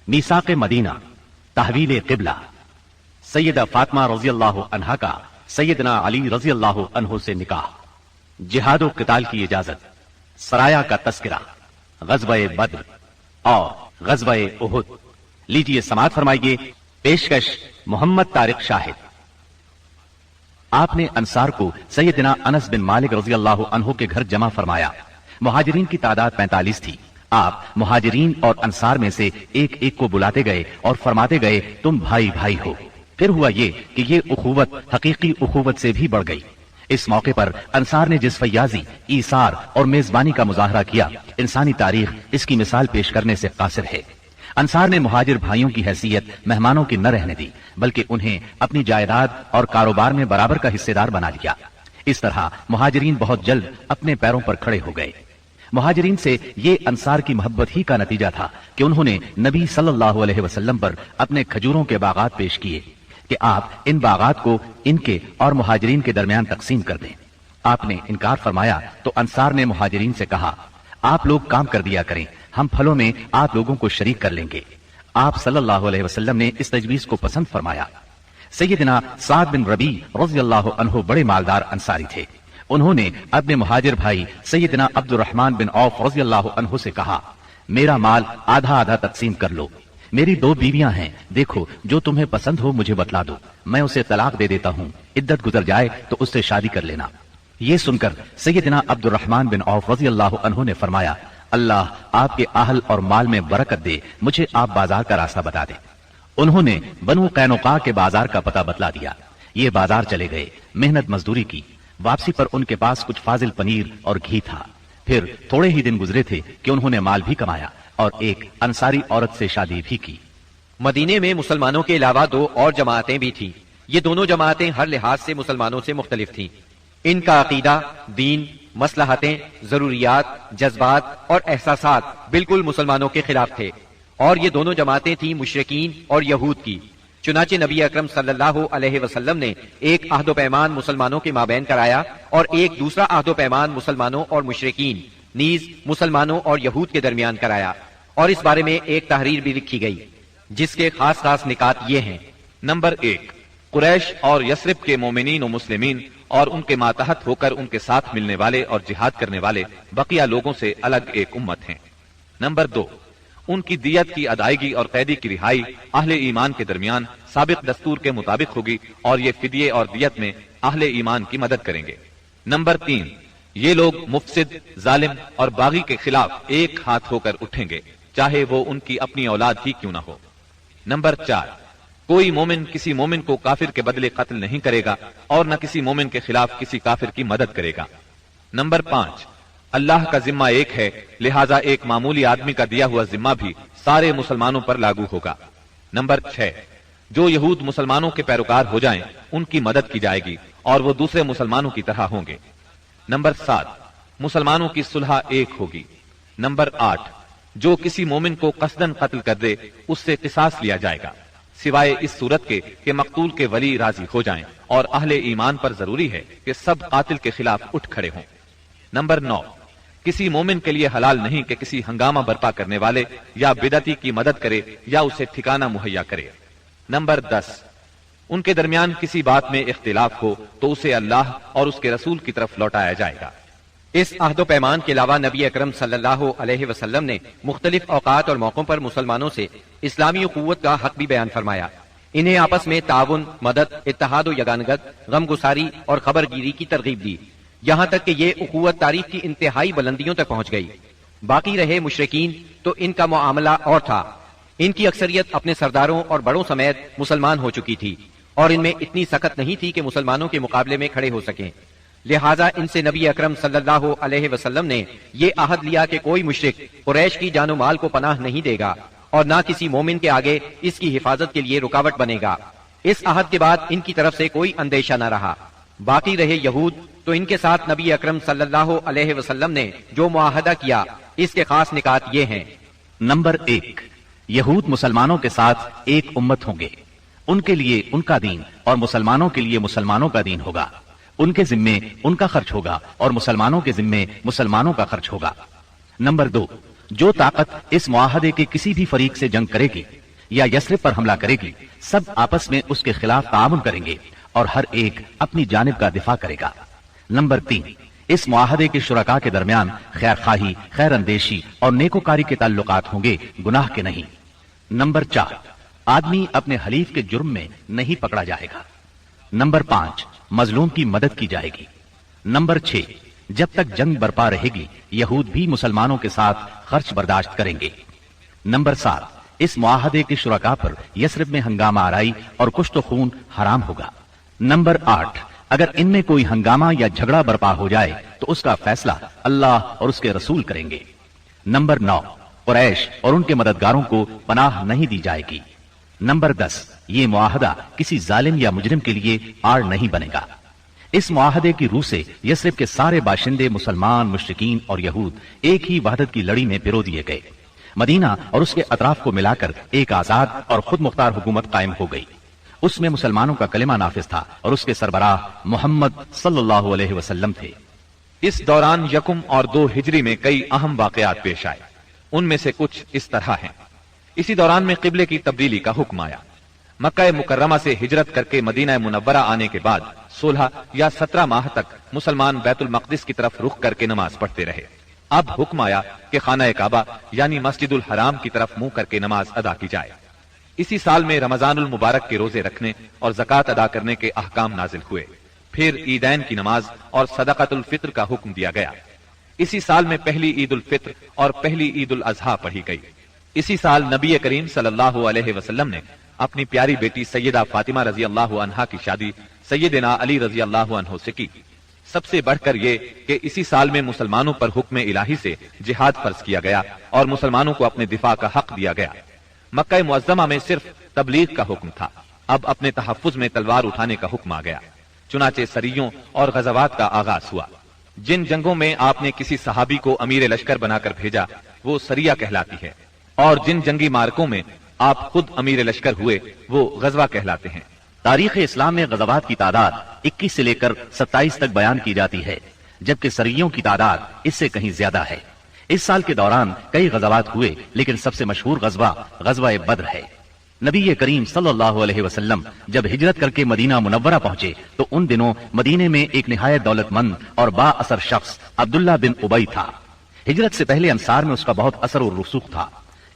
मीसाक Medina, तहवील क़िबला, सैयदा फातिमा रज़ी अल्लाह अन्हा का सैयदना अली रज़ी अल्लाह अन्हु से निकाह, जिहाद व क़िताल की इजाजत, सराया का तस्करा, ग़ज़वा-ए बद्र और ग़ज़वा-ए उहुद। लीजिए समाअत फरमाइए। पेशकश मोहम्मद तारिक शाहिद। आपने अंसार को सैयदना अनस बिन मालिक रज़ी अल्लाह अन्हु के घर जमा फरमाया। मुहाजिरीन की तादाद 45 थी। आप मुहाजिरीन और अंसार में से एक एक को बुलाते गए और फरमाते गए, तुम भाई भाई हो। फिर हुआ ये कि ये उखुवत हकीकी उखुवत से भी बढ़ गई। इस मौके पर अंसार ने जिस फैयाजी, ईसार और मेजबानी का मुजाहरा किया, इंसानी तारीख इसकी मिसाल पेश करने से कासिर है। अंसार ने मुहाजिर भाइयों की हैसियत मेहमानों की न रहने दी, बल्कि उन्हें अपनी जायदाद और कारोबार में बराबर का हिस्सेदार बना दिया। इस तरह मुहाजिरीन बहुत जल्द अपने पैरों पर खड़े हो गए। मुहाजिरीन से ये अंसार की मोहब्बत ही का नतीजा था कि उन्होंने नबी सल्लल्लाहु अलैहि वसल्लम पर अपने खजूरों के बागात पेश किए कि आप इन बागात को इनके और मुहाजिरीन के दरमियान तकसीम कर दें। आपने इनकार फरमाया तो अंसार ने मुहाजिरीन से कहा, आप लोग काम कर दिया करें, हम फलों में आप लोगों को शरीक कर लेंगे। आप सल्लल्लाहु अलैहि वसल्लम ने इस तजवीज को पसंद फरमाया। सैयदना साद बिन रबी रज़ी अल्लाह अन्हु बड़े मालदार अंसारी थे। उन्होंने अपने मुहाजिर भाई सैयदना अब्दुर्रहमान बिन औफ रज़ी अल्लाह अन्हु से कहा, मेरा माल आधा आधा तकसीम कर लो। मेरी 2 बीवियां हैं, देखो जो तुम्हें पसंद हो मुझे बतला दो, मैं उसे तलाक दे देता हूँ, इद्दत गुजर जाए तो उससे शादी कर लेना। ये सुनकर सैयदना अब्दुर्रहमान बिन औफ रज़ी अल्लाह अन्हु ने फरमाया, अल्लाह आपके अहल और माल में बरकत दे, मुझे आप बाजार का रास्ता बता दे। उन्होंने बनु कैनुका के बाजार का पता बतला दिया। ये बाजार चले गए, मेहनत मजदूरी की। वापसी पर उनके पास कुछ फाजिल पनीर और घी था। फिर थोड़े ही दिन गुजरे थे कि उन्होंने माल भी कमाया और एक अंसारी औरत से शादी भी की। मदीने में मुसलमानों के अलावा 2 और जमातें भी थी। ये दोनों जमातें हर लिहाज से मुसलमानों से मुख्तलिफ थीं। इनका अकीदा, दीन, मसलहतें, जरूरियात, जज्बात और एहसासात बिल्कुल मुसलमानों के खिलाफ थे। और ये दोनों जमातें थीं मुशरिकीन और यहूद की। चुनाचे नबी अकरम सल्लल्लाहु अलैहि वसल्लम ने एक अहदो पैमान मुसलमानों के माबैन कराया और एक दूसरा अहदो पैमान मुसलमानों और मुशरिकीन नीज मुसलमानों और यहूद के दरमियान कराया। और इस बारे में एक तहरीर भी लिखी गई जिसके खास खास निकात ये हैं। नंबर 1, कुरैश और यस्रिब के मोमिनीन और मुस्लिमीन और उनके मातहत होकर उनके साथ मिलने वाले और जिहाद करने वाले बकिया लोगों से अलग एक उम्मत हैं। नंबर 2, उनकी दियत की अदायगी और कैदी की रिहाई अहले ईमान के दरमियान साबिक दस्तूर के मुताबिक होगी और ये फिदिये और दियत में अहले ईमान की मदद करेंगे। नंबर 3, ये लोग मुफसिद, जालिम और बागी के खिलाफ एक हाथ होकर उठेंगे, चाहे वो उनकी अपनी औलाद ही क्यों ना हो। नंबर 4, कोई मोमिन किसी मोमिन को काफिर के बदले कत्ल नहीं करेगा और न किसी मोमिन के खिलाफ किसी काफिर की मदद करेगा। नंबर 5, अल्लाह का जिम्मा एक है, लिहाजा एक मामूली आदमी का दिया हुआ जिम्मा भी सारे मुसलमानों पर लागू होगा। नंबर 6, जो यहूद मुसलमानों के पैरोकार हो जाएं, उनकी मदद की जाएगी और वो दूसरे मुसलमानों की तरह होंगे। नंबर 7, मुसलमानों की सुलह एक होगी। नंबर 8, जो किसी मोमिन को कसदन कत्ल कर दे उससे किसास लिया जाएगा, सिवाय इस सूरत के कि मकतूल के वली राजी हो जाएं और अहले ईमान पर जरूरी है कि सब कातिल के खिलाफ उठ खड़े हों। नंबर 9, किसी मोमिन के लिए हलाल नहीं कि किसी हंगामा बर्पा करने वाले या बिदती की मदद करे या उसे ठिकाना मुहैया करे। नंबर 10, उनके दरमियान किसी बात में इख्तिलाफ हो तो उसे अल्लाह और उसके रसूल की तरफ लौटाया जाएगा। इस अहदो पैमान के अलावा नबी अकरम सल्लल्लाहु अलैहि वसल्लम ने मुख्तलिफ औकात और मौकों पर मुसलमानों से इस्लामी उखुव्वत का हक भी बयान फरमाया। इन्हें आपस में ताउन, मदद, इत्तेहाद व यगानगत, गमगुसारी और खबरगिरी की तरगीब दी, यहाँ तक कि ये उखुव्वत तारीख की इंतहाई बुलंदियों तक पहुंच गई। बाकी रहे मुशरिकीन तो इनका मुआमला और था। इनकी अक्सरियत अपने सरदारों और बड़ों समेत मुसलमान हो चुकी थी और इनमें इतनी सख्त नहीं थी कि मुसलमानों के मुकाबले में खड़े हो सकें। लिहाजा इनसे नबी अकरम सल्लल्लाहु अलैहि वसल्लम ने ये अहद लिया कि कोई मुशरिक कुरैश की जानो माल को पनाह नहीं देगा और ना किसी मोमिन के आगे इसकी हिफाजत के लिए रुकावट बनेगा। इस अहद के बाद इनकी तरफ से कोई अंदेशा न रहा। बाकी रहे यहूद तो इनके साथ नबी अकरम सल्लल्लाहु अलैहि वसल्लम ने जो मुआहदा किया इसके खास निकात ये हैं। नंबर 1, यहूद मुसलमानों के साथ एक उम्मत होंगे। उनके लिए उनका दीन और मुसलमानों के लिए मुसलमानों का दीन होगा। उनके जिम्मे उनका खर्च होगा और मुसलमानों के जिम्मे मुसलमानों का खर्च होगा। नंबर 2, जो ताकत इस मुआहदे के किसी भी फरीक से जंग करेगी या यसरिब पर हमला करेगी, सब आपस में उसके खिलाफ तामुन करेंगे और हर एक अपनी जानिब का दिफा करेगा। नंबर 3, इस मुआहदे के शुरका के दरमियान खैर खाही, खैर अंदेशी और नेकोकारी के ताल्लुकात होंगे, गुनाह के नहीं। नंबर 4, आदमी अपने हलीफ के जुर्म में नहीं पकड़ा जाएगा। नंबर 5, मजलूम की मदद की जाएगी। नंबर 6, जब तक जंग बरपा रहेगी यहूद भी मुसलमानों के साथ खर्च बर्दाश्त करेंगे। नंबर 7, इस मुआहदे के शुरका पर यसरिब में हंगामा आराई और कुश्त खून हराम होगा। नंबर 8, अगर इनमें कोई हंगामा या झगड़ा बर्पा हो जाए तो उसका फैसला अल्लाह और उसके रसूल करेंगे। नंबर 9, कुरैश और उनके मददगारों को पनाह नहीं दी जाएगी। नंबर 10, ये मुआहदा किसी जालिम या मुजरिम के लिए आड़ नहीं बनेगा। इस मुआहदे की रूह से यसरिब के सारे बाशिंदे मुसलमान, मुशरिकीन और यहूद एक ही वहदत की लड़ी में पिरो दिए गए। मदीना और उसके अतराफ को मिलाकर एक आजाद और खुद मुख्तार हुकूमत कायम हो गई। उसमें मुसलमानों का कलिमा नाफिज था और उसके सरबराह मोहम्मद सल्लल्लाहु अलैहि वसल्लम थे। इस दौरान यकुम और 2 हिजरी में कई अहम वाकयात पेश आए। उनमें से कुछ इस तरह हैं। इसी दौरान में किबले की तब्दीली का हुक्म आया। मक्का मुकर्रमा से हिजरत करके मदीना मुनव्वरा आने के बाद 16 या 17 माह तक मुसलमान बैतुल मक़दिस की तरफ रुख करके नमाज पढ़ते रहे। अब हुक्म आया कि खाना काबा यानी मस्जिदुल हराम की तरफ मुंह करके नमाज अदा की जाए। इसी साल में रमजानुल मुबारक के रोजे रखने और ज़कात अदा करने के अहकाम नाजिल हुए। फिर ईदैन की नमाज और सदक़तुल फित्र का हुक्म दिया गया। इसी साल में पहली ईद उल फित्र और पहली ईद उल अज़हा पढ़ी गई। इसी साल नबी करीम सल्लल्लाहु अलैहि वसल्लम ने अपनी प्यारी बेटी सैयदा फातिमा रजी अल्लाह अन्हा की शादी सैयदना अली रजी अल्लाह अन्हु से की। सबसे बढ़कर ये कि इसी साल में मुसलमानों पर हुक्म इलाही से जिहाद फर्ज किया गया और मुसलमानों को अपने दिफा का हक दिया गया। मक्का मुअज्जमा में सिर्फ तबलीग का हुक्म था, अब अपने तहफ्फुज में तलवार उठाने का हुक्म आ गया। चुनाचे सरियों और गज़वात का आगाज हुआ। जिन जंगों में आपने किसी सहाबी को अमीर लश्कर बनाकर भेजा वो सरिया कहलाती है, और जिन जंगी मार्कों में आप खुद अमीर लश्कर हुए वो गज़वा कहलाते हैं। तारीख इस्लाम में गज़वात की तादाद 21 से लेकर 27 तक बयान की जाती है, जबकि सरियों की तादाद इससे कहीं ज्यादा है। इस साल के दौरान कई गज़वात हुए, लेकिन सबसे मशहूर गज़वा बद्र है। नबी करीम सल्लल्लाहु अलैहि वसल्लम जब हिजरत करके मदीना मुनव्वरा पहुंचे तो उन दिनों मदीने में एक निहायत दौलतमंद और बाअसर शख्स अब्दुल्ला बिन उबई था। हिजरत से पहले अंसार में उसका बहुत असर और रुसूख था।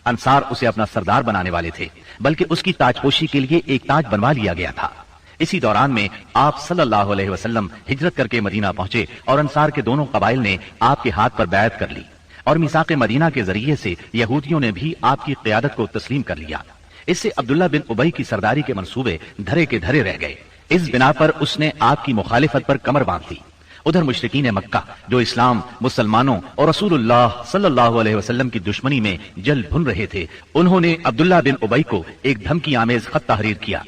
अंसार उसे अपना सरदार बनाने वाले थे, बल्कि उसकी ताजपोशी के लिए एक ताज बनवा लिया गया था। इसी दौरान में आप सल्लल्लाहु अलैहि वसल्लम हिजरत करके मदीना पहुंचे और अंसार के दोनों कबाइल ने आपके हाथ पर बैत कर ली और मिसाक मदीना के जरिए से यहूदियों ने भी आपकी क़यादत को तस्लीम कर लिया। इससे अब्दुल्ला बिन उबई की सरदारी के मंसूबे धरे के धरे रह गए। इस बिना पर उसने आपकी मुखालिफत पर कमर बांध दी। उधर मुशरिकीन मक्का जो इस्लाम, मुसलमानों और रसूलुल्लाह सल्लल्लाहु अलैहि वसल्लम की दुश्मनी में जल भुन रहे थे, उन्होंने अब्दुल्ला बिन उबई को एक धमकी आमेज खत तहरीर किया।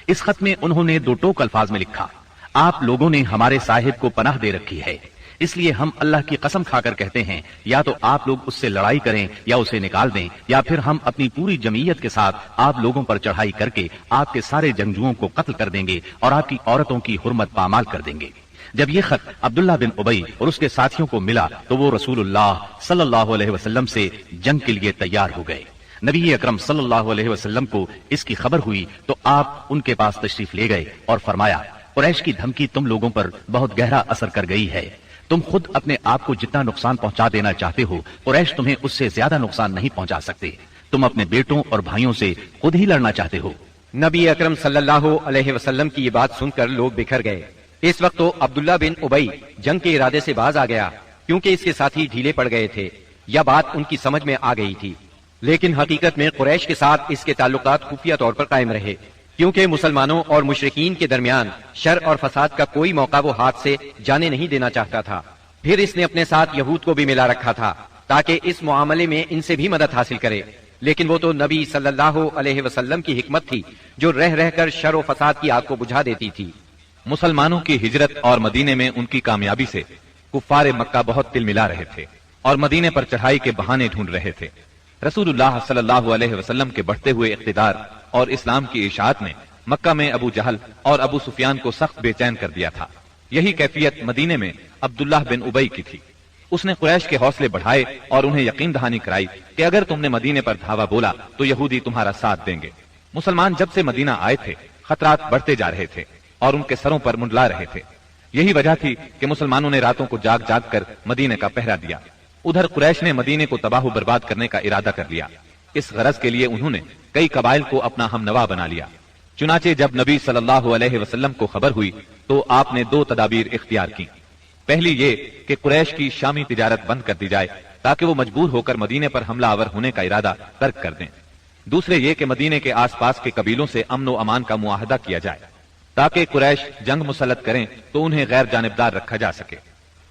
इस खत में उन्होंने 2 टोक अल्फाज में लिखा, आप लोगों ने हमारे साहिब को पनाह दे रखी है, इसलिए हम अल्लाह की कसम खाकर कहते हैं या तो आप लोग उससे लड़ाई करें या उसे निकाल दें, या फिर हम अपनी पूरी जमीयत के साथ आप लोगों पर चढ़ाई करके आपके सारे जंगजुओं को कत्ल कर देंगे और आपकी औरतों की हुर्मत पामाल कर देंगे। जब ये खत अब्दुल्ला बिन उबई और उसके साथियों को मिला तो वो रसूलुल्लाह सल्लल्लाहु अलैहि वसल्लम से जंग के लिए तैयार हो गए। नबी अकरम सल्लल्लाहु अलैहि वसल्लम को इसकी खबर हुई तो आप उनके पास तशरीफ ले गए और फरमाया, कुरैश की धमकी तुम लोगों पर बहुत गहरा असर कर गई है। तुम खुद अपने आप को जितना नुकसान पहुंचा देना चाहते हो, कुरैश तुम्हें उससे ज्यादा नुकसान नहीं पहुंचा सकते। तुम अपने बेटों और भाइयों से खुद ही लड़ना चाहते हो। नबी अकरम सल्लल्लाहु अलैहि वसल्लम की ये बात सुनकर लोग बिखर गए। इस वक्त तो अब्दुल्ला बिन उबई जंग के इरादे से बाज आ गया, क्योंकि इसके साथी ढीले पड़ गए थे। यह बात उनकी समझ में आ गई थी, लेकिन हकीकत में कुरैश के साथ इसके ताल्लुकात खुफिया तौर पर कायम रहे, क्योंकि मुसलमानों और मुशरिकीन के दरमियान शर और फसाद का कोई मौका वो हाथ से जाने नहीं देना चाहता था। फिर इसने अपने साथ यहूद को भी मिला रखा था ताकि इस मुआमले में इनसे भी मदद हासिल करे, लेकिन वो तो नबी सल्लल्लाहु अलैहि वसल्लम की हिकमत थी जो रह रहकर शर और फसाद की आग को बुझा देती थी। मुसलमानों की हिजरत और मदीने में उनकी कामयाबी से कुफ्फार मक्का बहुत तिलमिला रहे थे और मदीने पर चढ़ाई के बहाने ढूंढ रहे थे। रसूलुल्लाह सल्लल्लाहु अलैहि वसल्लम के बढ़ते हुए इख्तिदार और इस्लाम की इशाअत ने मक्का में अबू जहल और अबू सुफियान को सख्त बेचैन कर दिया था। यही कैफियत मदीने में अब्दुल्लाह बिन उबई की थी। اس نے قریش کے حوصلے بڑھائے اور انہیں یقین دہانی کرائی کہ اگر تم نے مدینے پر دھاوا بولا تو یہودی تمہارا ساتھ دیں گے۔ مسلمان جب سے مدینہ آئے تھے خطرات بڑھتے جا رہے تھے اور ان کے سروں پر منڈلا رہے تھے۔ یہی وجہ تھی کہ مسلمانوں نے راتوں کو جاگ جاگ کر مدینے کا پہرا دیا۔ ادھر قریش نے مدینے کو تباہ و برباد کرنے کا ارادہ کر لیا۔ اس غرض کے لیے انہوں نے کئی قبائل کو اپنا ہم نوا بنا لیا۔ چنانچہ جب نبی صلی اللہ علیہ وسلم کو خبر ہوئی تو آپ نے 2 تدابیر اختیار کی۔ پہلی یہ کہ قریش کی شامی تجارت بند کر دی جائے تاکہ وہ مجبور ہو کر مدینے پر حملہ آور ہونے کا ارادہ ترک کر دیں۔ دوسرے یہ کہ مدینے کے آس پاس کے قبیلوں سے امن و امان کا معاہدہ کیا جائے تاکہ قریش جنگ مسلط کریں تو انہیں غیر جانبدار رکھا جا سکے۔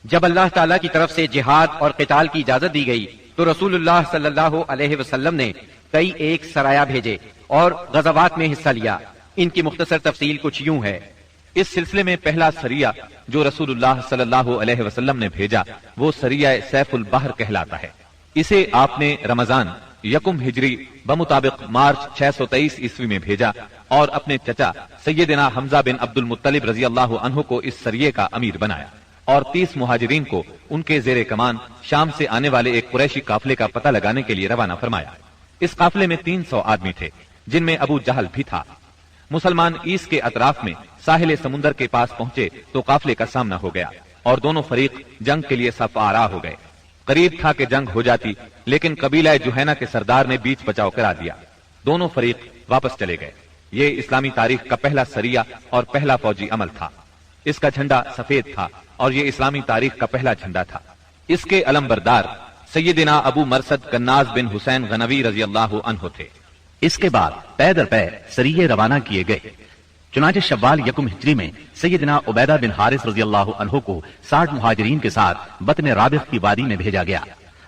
جب اللہ تعالیٰ کی طرف سے جہاد اور قتال کی اجازت دی گئی تو رسول اللہ صلی اللہ علیہ وسلم نے کئی ایک سرایہ بھیجے اور غزوات میں حصہ لیا۔ ان کی مختصر تفصیل کچھ یوں ہے۔ اس سلسلے میں پہلا سریہ جو رسول اللہ صلی اللہ علیہ وسلم نے بھیجا وہ سریہ سیف البحر کہلاتا ہے۔ اسے آپ نے رمضان یکم ہجری بمطابق مارچ 623 عیسوی میں بھیجا اور اپنے چچا سیدنا حمزہ بن عبد المطلب رضی اللہ عنہ کو اس سریے کا امیر بنایا اور 30 مہاجرین کو ان کے زیر کمان شام سے آنے والے ایک قریشی قافلے کا پتہ لگانے کے لیے روانہ فرمایا۔ اس قافلے میں 300 آدمی تھے جن میں ابو جہل بھی تھا۔ مسلمان ایس کے اطراف میں ساحل سمندر کے پاس پہنچے تو قافلے کا سامنا ہو گیا اور دونوں فریق جنگ کے لیے صف آرا ہو گئے۔ قریب تھا کہ جنگ ہو جاتی لیکن قبیلہ جوہینہ کے سردار نے بیچ بچاؤ کرا دیا۔ دونوں فریق واپس چلے گئے۔ یہ اسلامی تاریخ کا پہلا سریہ اور پہلا فوجی عمل تھا۔ اس کا جھنڈا سفید تھا اور یہ اسلامی تاریخ کا پہلا جھنڈا تھا۔ اس کے علمبردار سیدنا ابو مرثد کناز بن حسین غنوی رضی اللہ عنہ تھے۔ اس کے بعد پے در پے سریے روانہ کیے گئے۔ چنانچہ شوال یکم ہجری میں سیدنا عبیدہ بن حارث رضی اللہ عنہ کو 60 مہاجرین کے ساتھ بطن رابغ کی وادی میں بھیجا گیا۔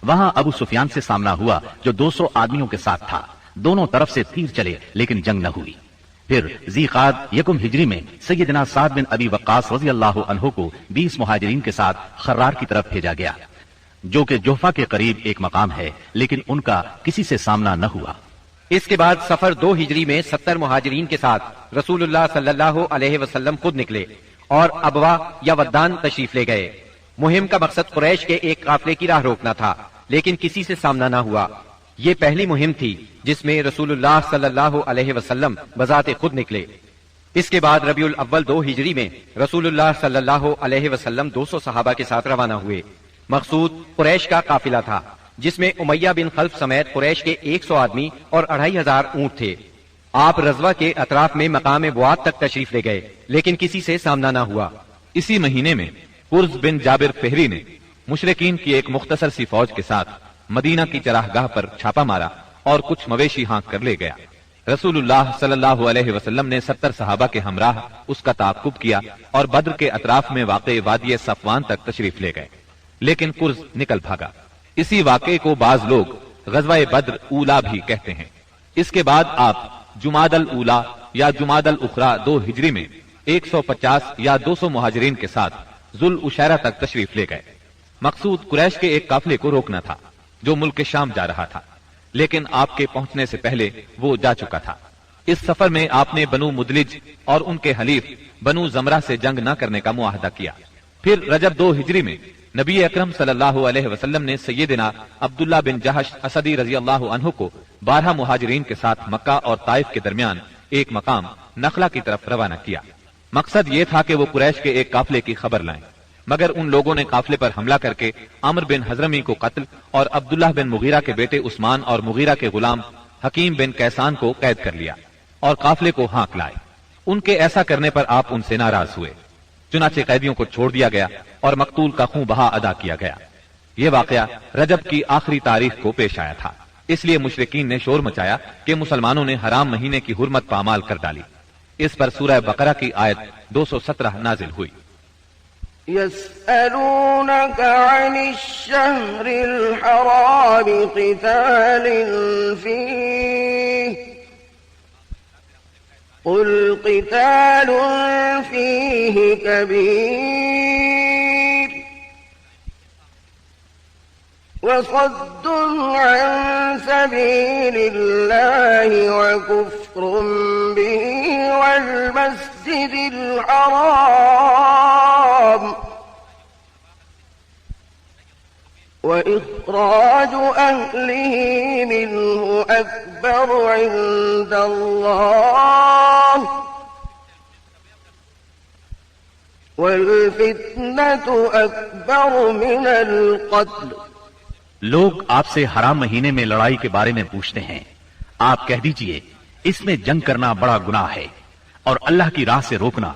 وہاں ابو سفیان سے سامنا ہوا جو 200 آدمیوں کے ساتھ تھا۔ دونوں طرف سے تیر چلے لیکن جنگ نہ ہوئی۔ پھر ذی قعد یکم ہجری میں سیدنا سعد بن ابی وقاص رضی اللہ عنہ کو 20 مہاجرین کے ساتھ خرار کی طرف بھیجا گیا جو کہ جوفا کے قریب ایک مقام ہے، لیکن ان کا کسی سے سامنا نہ ہوا۔ اس کے بعد سفر 2 ہجری میں 70 مہاجرین کے ساتھ رسول اللہ صلی اللہ علیہ وسلم خود نکلے اور ابوا یا ودان تشریف لے گئے۔ مہم کا مقصد قریش کے ایک قافلے کی راہ روکنا تھا لیکن کسی سے سامنا نہ ہوا۔ یہ پہلی مہم تھی جس میں رسول اللہ صلی اللہ علیہ وسلم بذات خود نکلے۔ اس کے بعد ربیع الاول 2 ہجری میں رسول اللہ صلی اللہ علیہ وسلم 200 صحابہ کے ساتھ روانہ ہوئے۔ مقصود قریش کا قافلہ تھا جس میں امیہ بن خلف سمیت قریش کے 100 آدمی اور 2500 اونٹ تھے۔ آپ رضوہ کے اطراف میں مقام بواد تک تشریف لے گئے لیکن کسی سے سامنا نہ ہوا۔ اسی مہینے میں قرز بن جابر فہری نے مشرکین کی ایک مختصر سی فوج کے ساتھ مدینہ کی چراگاہ پر چھاپا مارا اور کچھ مویشی ہانک کر لے گیا۔ رسول اللہ صلی اللہ علیہ وسلم نے 70 صحابہ کے ہمراہ اس کا تعاقب کیا اور بدر کے اطراف میں واقع وادی صفوان تک تشریف لے گئے لیکن قرز نکل بھاگا۔ اسی واقعے کو بعض لوگ غزوہ بدر اولا بھی کہتے ہیں۔ اس کے بعد آپ جمادی الاولا یا جمادی الاخری 2 ہجری میں 150 یا 200 مہاجرین کے ساتھ ذوالعشیرہ تک تشریف لے گئے۔ مقصود قریش کے ایک قافلے کو روکنا تھا جو ملک شام جا رہا تھا لیکن آپ کے پہنچنے سے پہلے وہ جا چکا تھا۔ اس سفر میں آپ نے بنو مدلج اور ان کے حلیف بنو زمرہ سے جنگ نہ کرنے کا معاہدہ کیا۔ پھر رجب 2 ہجری میں نبی اکرم صلی اللہ علیہ وسلم نے سیدنا عبداللہ بن جہش اسدی رضی اللہ عنہ کو 12 مہاجرین کے ساتھ مکہ اور طائف کے درمیان ایک مقام نخلا کی طرف روانہ کیا۔ مقصد یہ تھا کہ وہ قریش کے ایک قافلے کی خبر لائیں، مگر ان لوگوں نے قافلے پر حملہ کر کے عمرو بن حضرمی کو قتل اور عبداللہ بن مغیرہ کے بیٹے عثمان اور مغیرہ کے غلام حکیم بن کیسان کو قید کر لیا اور قافلے کو ہانک لائے۔ ان کے ایسا کرنے پر آپ ان سے ناراض ہوئے، چنانچہ قیدیوں کو چھوڑ دیا گیا اور مقتول کا خون بہا ادا کیا گیا۔ یہ واقعہ رجب کی آخری تاریخ کو پیش آیا تھا، اس لیے مشرکین نے شور مچایا کہ مسلمانوں نے حرام مہینے کی حرمت پامال کر ڈالی۔ اس پر سورہ بقرہ کی آیت 217 نازل ہوئی۔ يسألونك عن الشهر الحرام قتال فيه قل قتال فيه كبير وصد عن سبيل الله وكفر به والمسجد الحرام وإخراج أهله منه أكبر عند الله والفتنة أكبر من القتل۔ لوگ آپ سے حرام مہینے میں لڑائی کے بارے میں پوچھتے ہیں، آپ کہہ دیجئے اس میں جنگ کرنا بڑا گناہ ہے، اور اللہ کی راہ سے روکنا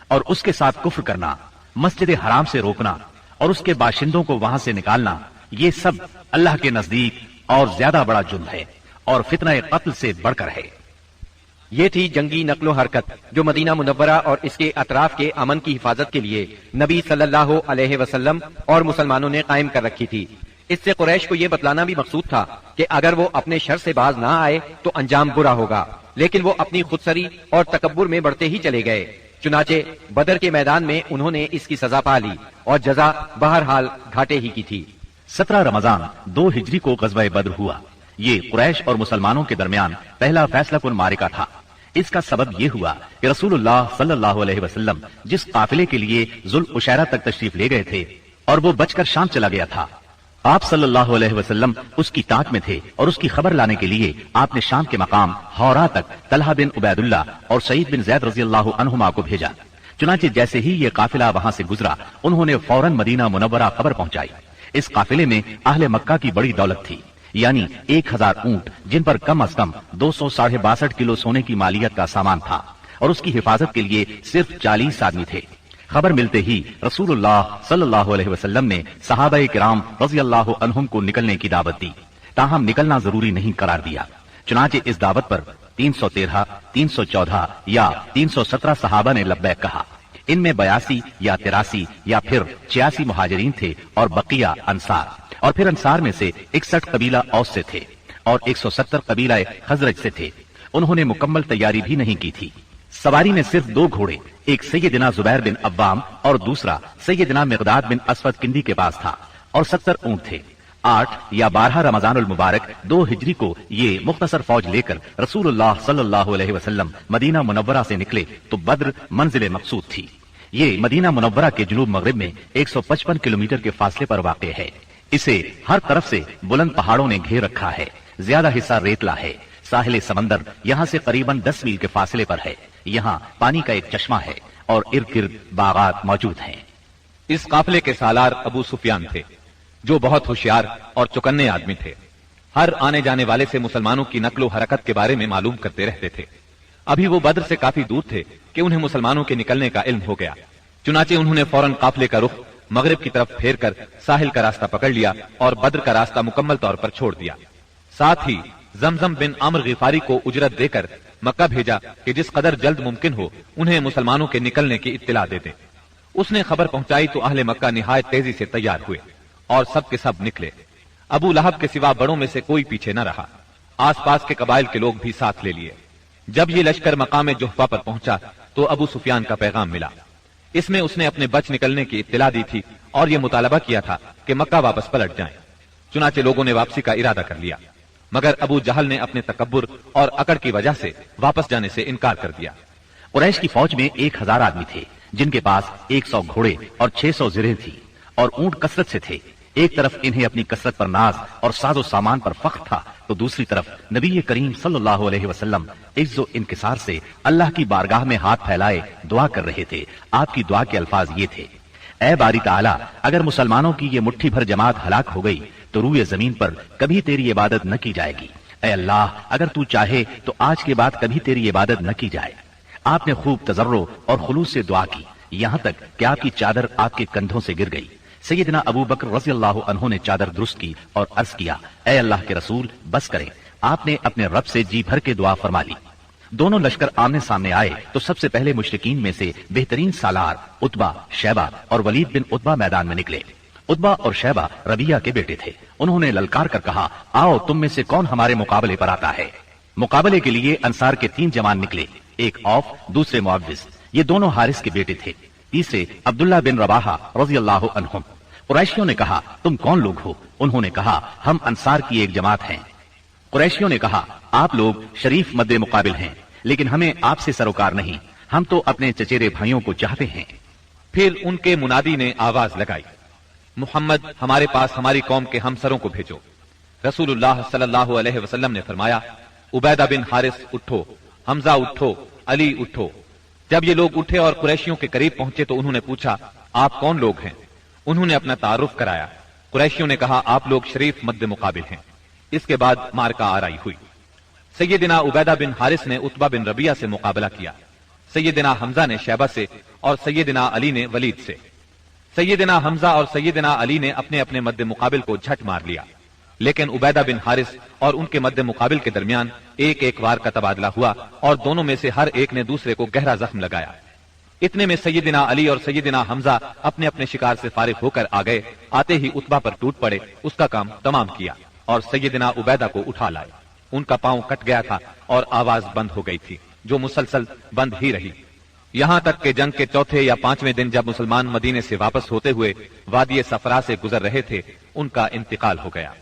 اور اس کے ساتھ کفر کرنا، مسجد حرام سے روکنا اور اس کے باشندوں کو وہاں سے نکالنا، یہ سب اللہ کے نزدیک اور زیادہ بڑا جرم ہے اور فتنہ قتل سے بڑھ کر ہے۔ یہ تھی جنگی نقل و حرکت جو مدینہ منورہ اور اس کے اطراف کے امن کی حفاظت کے لیے نبی صلی اللہ علیہ وسلم اور مسلمانوں نے قائم کر رکھی تھی۔ اس سے قریش کو یہ بتلانا بھی مقصود تھا کہ اگر وہ اپنے شر سے باز نہ آئے تو انجام برا ہوگا، لیکن وہ اپنی خودسری اور تکبر میں بڑھتے ہی چلے گئے۔ چنانچہ بدر کے میدان میں انہوں نے اس کی سزا پا لی اور جزا بہرحال گھاٹے ہی کی تھی۔ 17 رمضان 2 ہجری کو غزوہ بدر ہوا۔ یہ قریش اور مسلمانوں کے درمیان پہلا فیصلہ کن معرکہ تھا۔ اس کا سبب یہ ہوا کہ رسول اللہ صلی اللہ علیہ وسلم جس قافلے کے لیے ذوالعشیرہ تک تشریف لے گئے تھے اور وہ بچ کر شام چلا گیا تھا، آپ صلی اللہ علیہ وسلم اس کی تاک میں تھے اور اس کی خبر لانے کے لیے آپ نے شام کے مقام حورا تک طلحہ بن عبید اللہ اور سعید بن زید رضی اللہ عنہما کو بھیجا۔ چنانچہ جیسے ہی یہ قافلہ وہاں سے گزرا، انہوں نے فوراً مدینہ منورہ خبر پہنچائی۔ اس قافلے میں اہل مکہ کی بڑی دولت تھی، یعنی 1000 اونٹ جن پر کم از کم 262 کلو سونے کی مالیت کا سامان تھا، اور اس کی حفاظت کے لیے صرف 40 آدمی تھے۔ خبر ملتے ہی رسول اللہ صلی اللہ علیہ وسلم نے صحابہ کرام رضی اللہ عنہم کو نکلنے کی دعوت دی، تاہم نکلنا ضروری نہیں قرار دیا۔ چنانچہ اس دعوت پر 313، 314 یا 317 صحابہ نے لبیک کہا۔ ان میں 82 یا 83 یا پھر 86 مہاجرین تھے اور بقیہ انصار، اور پھر انصار میں سے 61 قبیلہ اوس سے تھے اور 170 قبیلہ خزرج سے تھے۔ انہوں نے مکمل تیاری بھی نہیں کی تھی۔ سواری میں صرف 2 گھوڑے، ایک سیدنا زبیر بن عوام اور دوسرا سیدنا مقداد بن اسود کندی کے پاس تھا، اور 70 اونٹ تھے۔ 8 یا 12 رمضان المبارک 2 ہجری کو یہ مختصر فوج لے کر رسول اللہ صلی اللہ علیہ وسلم مدینہ منورہ سے نکلے تو بدر منزل مقصود تھی۔ یہ مدینہ منورہ کے جنوب مغرب میں 155 کلومیٹر کے فاصلے پر واقع ہے۔ اسے ہر طرف سے بلند پہاڑوں نے گھیر رکھا ہے، زیادہ حصہ ریتلا ہے۔ ساحل سمندر یہاں سے قریباً 10 میل کے فاصلے پر ہے۔ یہاں پانی کا ایک چشمہ ہے اور ارد گرد باغات موجود ہیں۔ اس قافلے کے سالار ابو سفیان تھے، جو بہت ہوشیار اور چکنے آدمی تھے۔ ہر آنے جانے والے سے مسلمانوں کی نقل و حرکت کے بارے میں معلوم کرتے رہتے تھے۔ ابھی وہ بدر سے کافی دور تھے کہ انہیں مسلمانوں کے نکلنے کا علم ہو گیا۔ چنانچہ انہوں نے فوراً قافلے کا رخ مغرب کی طرف پھیر کر ساحل کا راستہ پکڑ لیا اور بدر کا راستہ مکمل طور پر چھوڑ دیا۔ ساتھ ہی زمزم بن عمرو غفاری کو اجرت دے کر مکہ بھیجا کہ جس قدر جلد ممکن ہو انہیں مسلمانوں کے نکلنے کی اطلاع دے دیں۔ اس نے خبر پہنچائی تو اہل مکہ نہایت تیزی سے تیار ہوئے اور سب کے سب نکلے۔ ابو لہب کے سوا بڑوں میں سے کوئی پیچھے نہ رہا۔ آس پاس کے قبائل کے لوگ بھی ساتھ لے لیے۔ جب یہ لشکر مقام جحفہ پر پہنچا تو ابو سفیان کا پیغام ملا۔ اس میں اس نے اپنے بچ نکلنے کی اطلاع دی تھی اور یہ مطالبہ کیا تھا کہ مکہ واپس پلٹ جائیں۔ چنانچہ لوگوں نے واپسی کا ارادہ کر لیا، مگر ابو جہل نے اپنے تکبر اور اکڑ کی وجہ سے واپس جانے سے انکار کر دیا۔ قریش کی فوج میں 1000 آدمی تھے، جن کے پاس 100 گھوڑے اور 600 زرہیں تھی، اور اونٹ کثرت سے تھے۔ ایک طرف انہیں اپنی کثرت پر ناز اور ساز و سامان پر فخر تھا، تو دوسری طرف نبی کریم صلی اللہ علیہ وسلم عز و انکسار سے اللہ کی بارگاہ میں ہاتھ پھیلائے دعا کر رہے تھے۔ آپ کی دعا کے الفاظ یہ تھے: اے باری تعالی، اگر مسلمانوں کی یہ مٹھی بھر جماعت ہلاک ہو گئی تو روئے زمین پر کبھی تیری عبادت نہ کی جائے گی۔ اے اللہ، اگر تو چاہے تو آج کے بعد کبھی تیری عبادت نہ کی جائے۔ آپ نے خوب تضرع اور خلوص سے دعا کی، یہاں تک کہ آپ کی چادر آپ کے کندھوں سے گر گئی۔ سیدنا ابو بکر رضی اللہ عنہ نے چادر درست کی اور عرض کیا: اے اللہ کے رسول، بس کریں۔ آپ نے اپنے رب سے جی بھر کے دعا فرما لی۔ دونوں لشکر آمنے سامنے آئے تو سب سے پہلے مشرکین میں سے بہترین سالار عتبہ، شیبہ اور ولید بن عتبہ میدان میں نکلے۔ عتبہ اور شیبہ ربیہ کے بیٹے تھے۔ انہوں نے للکار کر کہا: آؤ، تم میں سے کون ہمارے مقابلے پر آتا ہے؟ مقابلے کے لیے انصار کے 3 جوان نکلے، ایک اوف، دوسرے معوذ، یہ دونوں حارث کے بیٹے تھے، تیسرے عبداللہ بن رواحہ رضی اللہ عنہم۔ قریشیوں نے کہا: تم کون لوگ ہو؟ انہوں نے کہا: ہم انصار کی ایک جماعت ہیں۔ قریشیوں نے کہا: آپ لوگ شریف مد مقابل ہیں، لیکن ہمیں آپ سے سروکار نہیں، ہم تو اپنے چچیرے بھائیوں کو چاہتے ہیں۔ پھر ان کے منادی نے آواز لگائی: मुहम्मद हमारे पास हमारी कौम के हमसरों को भेजो। रसूलुल्लाह सल्लल्लाहु अलैहि वसल्लम ने फरमाया, उबैदा बिन हारिस उठो, हमजा उठो, अली उठो। जब ये लोग उठे और कुरैशियों के करीब पहुंचे तो उन्होंने पूछा, आप कौन लोग हैं? उन्होंने अपना तारुफ कराया। कुरैशियों ने कहा, आप लोग शरीफ मद्दे मुकाबिल हैं। इसके बाद मारका आराई हुई। सैयदना उबैदा बिन हारिस ने उतबा बिन रबिया से मुकाबला किया, सैयदना हमजा ने शैबा से और सैयदना अली ने वलीद से। सैयदना हमजा और सैयदना अली ने अपने अपने मद्दे मुकाबिल को झट मार लिया, लेकिन उबैदा बिन हारिस और उनके मद्दे मुकाबिल के दरमियान एक एक वार का तबादला हुआ और दोनों में से हर एक ने दूसरे को गहरा जख्म लगाया। इतने में सैयदना अली और सैयदना हमजा अपने अपने शिकार से फारिग होकर आ गए। आते ही उतबा पर टूट पड़े, उसका काम तमाम किया और सैयदना उबैदा को उठा लाए। उनका पांव कट गया था और आवाज बंद हो गई थी, जो मुसलसल बंद ही रही, यहां तक कि जंग के चौथे या पांचवें दिन जब मुसलमान मदीने से वापस होते हुए वादी सफरा से गुजर रहे थे, उनका इंतकाल हो गया।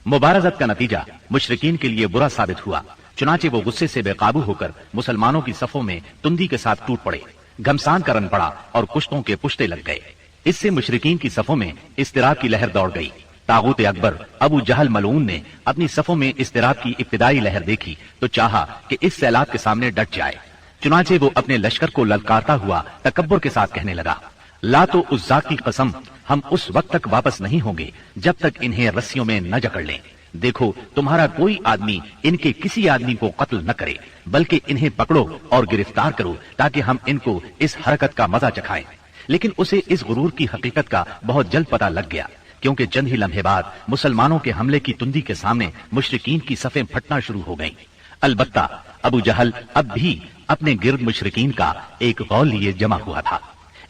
मुबारजत का नतीजा मुशरिकीन के लिए बुरा साबित हुआ। चुनाचे वो गुस्से से बेकाबू होकर मुसलमानों की सफों में तुंदी के साथ टूट पड़े, घमसान का रन पड़ा और कुश्तों के पुश्ते लग गए। इससे मुशरिकीन की सफों में इस्तिराब की लहर दौड़ गई। तागूत अकबर अबू जहल मलऊन ने अपनी सफों में इस्तिराब की इब्तिदाई लहर देखी तो चाहा कि इस सैलाब के सामने डट जाए। चुनाचे वो अपने लश्कर को ललकारता हुआ तकब्बुर के साथ कहने लगा, लात व उज़्ज़ा की कसम, हम उस वक्त तक वापस नहीं होंगे जब तक इन्हें रस्सियों में न जकड़ लें। देखो, तुम्हारा कोई आदमी इनके किसी आदमी को कत्ल न करे, बल्कि इन्हें पकड़ो और गिरफ्तार करो ताकि हम इनको इस हरकत का मजा चखाएं। लेकिन उसे इस गुरूर की हकीकत का बहुत जल्द पता लग गया, क्योंकि चंद ही लम्हे बाद मुसलमानों के हमले की तुंदी के सामने मुशरिकीन की सफें फटना शुरू हो गईं। अलबत्ता अबू जहल अब भी अपने गिर्द मुशरिकीन का एक गौल लिए जमा हुआ था।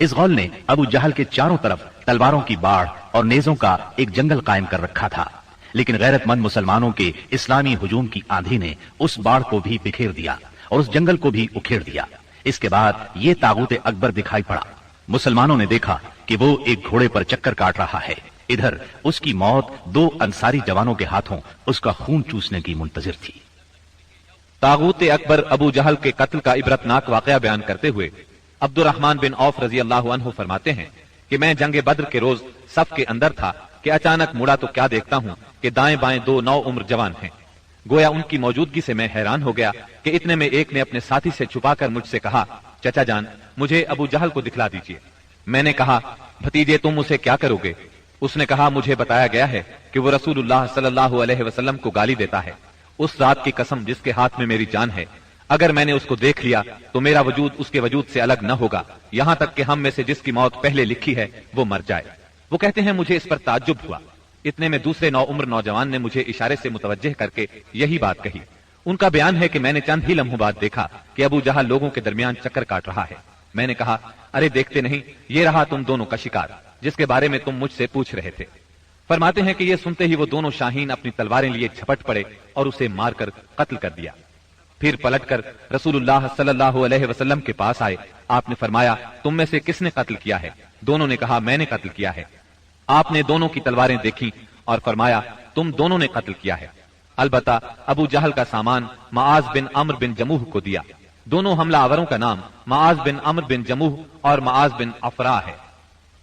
इस गौल ने अबू जहल के चारों तरफ तलवारों की बाढ़ और नेजों का एक जंगल कायम कर रखा था। लेकिन गैरतमंद मुसलमानों के इस्लामी हुजूम की आंधी ने उस बाढ़ को भी बिखेर दिया और उस जंगल को भी उखेड़ दिया। इसके बाद ये तागूत अकबर दिखाई पड़ा। मुसलमानों ने देखा कि वो एक घोड़े पर चक्कर काट रहा है। इधर उसकी मौत दो अंसारी जवानों के हाथों उसका खून चूसने की मुंतजिर थी। तागूत अकबर अबू जहल के कत्ल का इबरतनाक वाकया बयान करते हुए अब्दुर्रहमान बिन औफ रजी अल्लाह अन्हु फरमाते हैं कि मैं जंगे बद्र के रोज सफ के अंदर था कि अचानक मुड़ा तो क्या देखता हूं कि दाएं बाएं दो नौ उम्र जवान हैं। गोया उनकी मौजूदगी से मैं हैरान हो गया कि इतने में एक ने अपने साथी से छुपाकर मुझसे कहा, चचा जान, मुझे अबू जहल को दिखला दीजिए। मैंने कहा, भतीजे तुम उसे क्या करोगे? उसने कहा, मुझे बताया गया है कि वो रसूलुल्लाह सल्लल्लाहु अलैहि वसल्लम को गाली देता है। उस रात की कसम जिसके हाथ में मेरी जान है, अगर मैंने उसको देख लिया तो मेरा वजूद उसके वजूद से अलग न होगा, यहां तक कि हम में से जिसकी मौत पहले लिखी है वो मर जाए। वो कहते हैं, मुझे इस पर ताज्जुब हुआ। इतने में दूसरे नौ उम्र नौजवान ने मुझे इशारे से मुतवज्जह करके यही बात कही। उनका बयान है कि मैंने चंद ही लम्हों बाद देखा कि अबू जहल लोगों के दरमियान चक्कर काट रहा है। मैंने कहा, अरे देखते नहीं, ये रहा तुम दोनों का शिकार जिसके बारे में तुम मुझसे पूछ रहे थे। फरमाते हैं कि ये सुनते ही वो दोनों शाहीन अपनी तलवारें लिए झपट पड़े और उसे मारकर कत्ल कर दिया। फिर पलटकर रसूलुल्लाह सल्लल्लाहु अलैहि वसल्लम के पास आए। आपने फरमाया, तुम में से किसने कत्ल किया है? दोनों ने कहा, मैंने कत्ल किया है। आपने दोनों की तलवारें देखी और फरमाया, तुम दोनों ने कत्ल किया है। अलबत्ता अबू जहल का सामान माआज बिन अम्र बिन जमूह को दिया। दोनों हमलावरों का नाम माआज बिन अम्र बिन जमूह और माआज बिन अफरा है।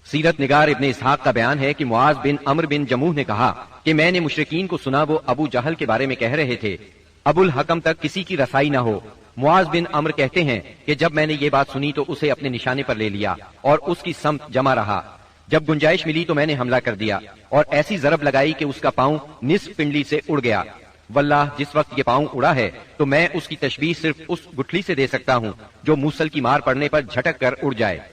सीरत निगार इब्ने इसहाक का बयान है कि मुआज बिन अम्र बिन जमूह ने कहा कि मैंने मुशरिकीन को सुना वो अबू जहल के बारे में कह रहे थे, अबुल हकम तक किसी की रसाई ना हो। मुआज बिन अम्र कहते हैं कि जब मैंने ये बात सुनी तो उसे अपने निशाने पर ले लिया और उसकी समत जमा रहा। जब गुंजाइश मिली तो मैंने हमला कर दिया और ऐसी जरब लगाई कि उसका पांव निस्फ पिंडली से उड़ गया। वल्लाह, जिस वक्त ये पांव उड़ा है तो मैं उसकी तशबीह सिर्फ उस गुठली से दे सकता हूँ जो मूसल की मार पड़ने पर झटक कर उड़ जाए।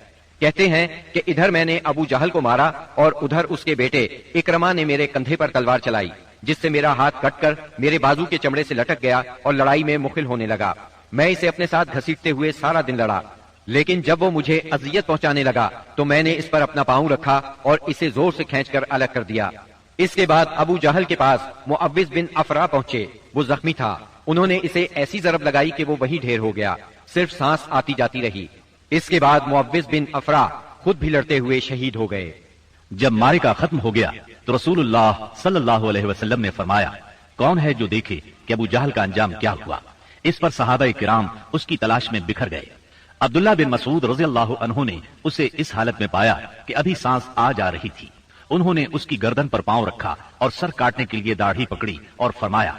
कहते हैं कि इधर मैंने अबू जहल को मारा और उधर उसके बेटे इकरमा ने मेरे कंधे पर तलवार चलाई, जिससे मेरा हाथ कटकर मेरे बाजू के चमड़े से लटक गया और लड़ाई में मुखिल होने लगा। मैं इसे अपने साथ घसीटते हुए सारा दिन लड़ा, लेकिन जब वो मुझे अजियत पहुंचाने लगा तो मैंने इस पर अपना पांव रखा और इसे जोर से खींचकर अलग कर दिया। इसके बाद अबू जहल के पास मुअव्विज बिन अफरा पहुंचे। वो जख्मी था। उन्होंने इसे ऐसी जरब लगाई कि वो वहीं ढेर हो गया, सिर्फ सांस आती जाती रही। इसके बाद मुअव्विज बिन अफरा खुद भी लड़ते हुए शहीद हो गए। जब मारिका खत्म हो गया तो रसूलुल्लाह सल्लल्लाहु अलैहि वसल्लम ने फरमाया, कौन है जो देखे कि अबू जहल का अंजाम क्या हुआ? इस पर सहाबाए किराम उसकी तलाश में बिखर गए। अब्दुल्लाह बिन मसूद रज़ियल्लाहु अन्हु ने उसे इस हालत में पाया कि अभी सांस आ जा रही थी। انہوں نے اس کی گردن پر پاؤں رکھا اور سر کاٹنے کے لیے داڑھی پکڑی اور فرمایا،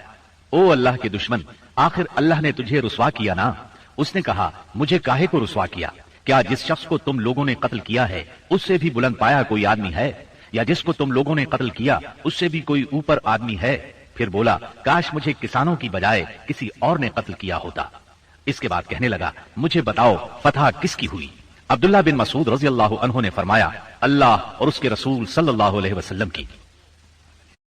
او اللہ کے دشمن، آخر اللہ نے تجھے رسوا کیا نا؟ اس نے کہا، مجھے کاہے کو رسوا کیا؟ کیا جس شخص کو تم لوگوں نے قتل کیا ہے اس سے بھی بلند پایا کوئی آدمی ہے؟ یا جس کو تم لوگوں نے قتل کیا اس سے بھی کوئی اوپر آدمی ہے؟ پھر بولا، کاش مجھے کسانوں کی بجائے کسی اور نے قتل کیا ہوتا۔ اس کے بعد کہنے لگا، مجھے بتاؤ فتح کس کی ہوئی؟ عبداللہ بن مسعود رضی اللہ عنہ نے فرمایا، اللہ اور اس کے رسول صلی اللہ علیہ وسلم کی۔